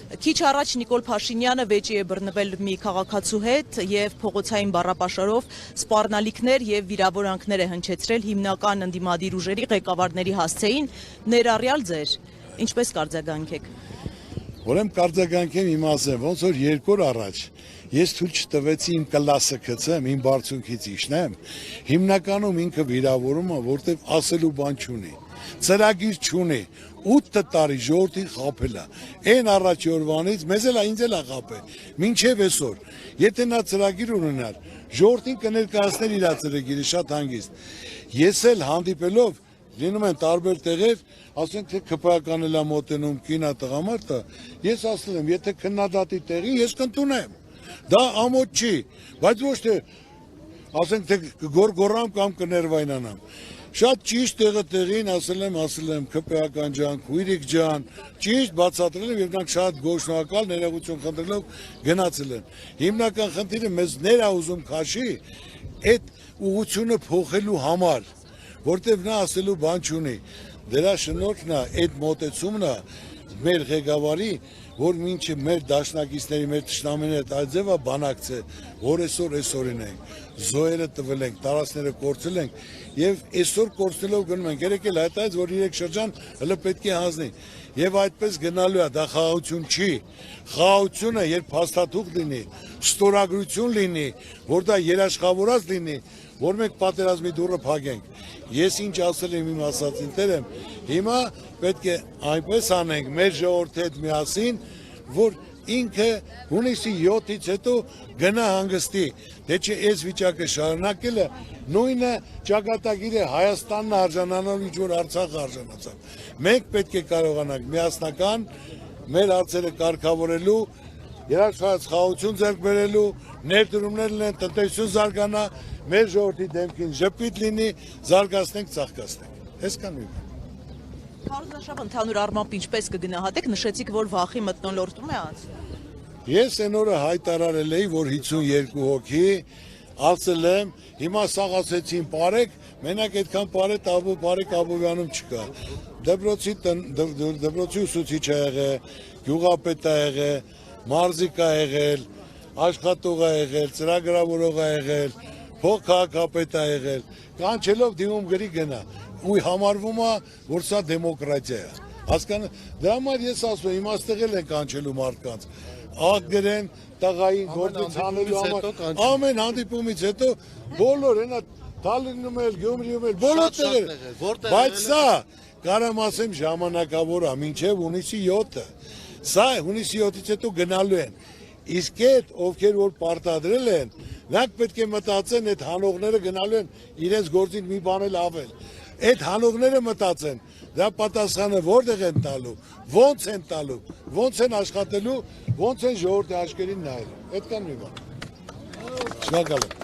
Քիչ առաջ Նիկոլ Փաշինյանը վեճի է բռնվել մի քաղաքացու հետ եւ փողոցային բառապաշարով սպառնալիքներ եւ վիրավորանքներ է հնչեցրել հիմնական ընդդիմադիր ուժերի ղեկավարների հասցեին, ներառյալ ձեր։ Ինչպես կարձագանքեք։ Ուրեմն կարձագանքեմ իմ ասեմ, ոնց որ 2 օր առաջ ես թույլ չտվեցի իմ կլասը գցեմ, իմ բարձունքից իջնեմ, հիմնականում ինքը վիրավորում է, որտեվ ասելու բան չունի, ծրագիր չունի, 8 տարի ժողովրդին խաբել է, այն առաջի օրվանից մեզ էլ ինձ էլ է խաբել, մինչև այսօր, եթե նա ծրագիր ունենար, ժողովրդին կներկայացներ իր ծրագիրը շատ հանգիստ, ես էլ հանդիպելով լինում են տարբեր տեղեր, ասենք թե ԿՊԱ-ական էլ է մոտենում, կինա տղամարդը, ես ասել եմ, եթե քննադատի տեղի, ես կընդունեմ, դա ամոթ չի, բայց ոչ թե ասենք թե գորգորամ կամ կներվայնանամ, շատ ճիշտ տեղը տեղին ասել եմ ԿՊԱ-ական ջան, քույրիկ ջան, ճիշտ բացատրել եմ եւ նրանք շատ գոհշնորհակալ ներողություն խնդրելով գնացել են, հիմնական խնդիրը մեզ ներ է ուզում քաշի, այդ ուղղությունը փոխելու համար, որտեվ նա ասելու բան չունի, դրա շնորհքն է, այդ մոտեցումն է մեր ղեկավարի, որ մինչև մեր դաշնակիցների, մեր թշնամիների այդ ձևը բանակցե, որ այսօրին ենք, զոհերը տվել ենք, տարածքները կորցրել ենք եւ այսօր կորցնելով գնում ենք, երեք էլ հայտարարեց, որ 3 շրջան հələ պետք է հանձնի եւ այդպես գնալու է, դա խաղաղություն չի, խաղաղությունը երբ հաստատուկ լինի, ստորագրություն լինի, որ դա երաշխավորած լինի, որ մենք պատերազմի դուռը փակենք, ես ինչ ասել եմ իմ ասածին տերեմ, հիմա պետք է այնպես անենք մեր ժողովրդի հետ միասին, որ ինքը հունիսի 7-ից հետո գնա հանգստի, դե չէ այս վիճակը շարունակելը նույնը ճակատագիր է Հայաստանն արժանանալու ինչ որ Արցախը արժանացավ։ Մենք պետք է կարողանանք միասնական մեր հարցերը կարգավորելու, երաշխավորած խաղաղություն ձեռք բերելու, ներդրումներ լինեն, տնտեսություն զարգանա, մեր ժողովրդի դեմքին ժպիտ լինի, զարգացնենք, ծաղկացնենք։ Այսքան մի բան։ Քարոզաշապ ընդհանուր առմամբ ինչպես կգնահատեք, նշեցիք, որ վախի մթնոլորտում է անցնում։ Ես այն օրը հայտարարել էի, որ 52 հոգի ասել եմ, հիմա սաղ ասեցին պարեք, մենակ այդքան պարեք Աբովյանում չկա։ Դպրոցի ուսուցիչ է եղել, գյուղապետ է եղել, մարզիկ է եղել, աշխատող է եղել, ծրագրավորող է եղել, փող քաղաքապետ է եղել, կանչելով դիմում գրի գնա։ Ու համարվում է, որ սա դեմոկրատիա է, հասկանա, դրա համար ես ասում եմ, իմաստեղել են կանչելու մարդկանց, աղ գրեն, տղային գործից հանելու համար, ամեն հանդիպումից հետո, բոլոր, հենա Թալինում էլ, Գյումրիում էլ, բոլոր տեղեր, բայց սա, կարամ ասեմ ժամանակավոր է, մինչև հունիսի 7-ը, սա հունիսի 7-ից հետո գնալու են, իսկ այդ, ովքեր որ պարտադրել են, նրանք պետք է մտածեն, այդ հանողները գնալու են իրենց գործին մի բան էլ ավել, այդ հանողները մտածեն, դա պատասխանը որտեղ են տալու, ոնց են տալու, ոնց են աշխատելու, ոնց են ժողովրդի աչքերին նայելու, այդքան մի բան։ Շնորհակալ եմ։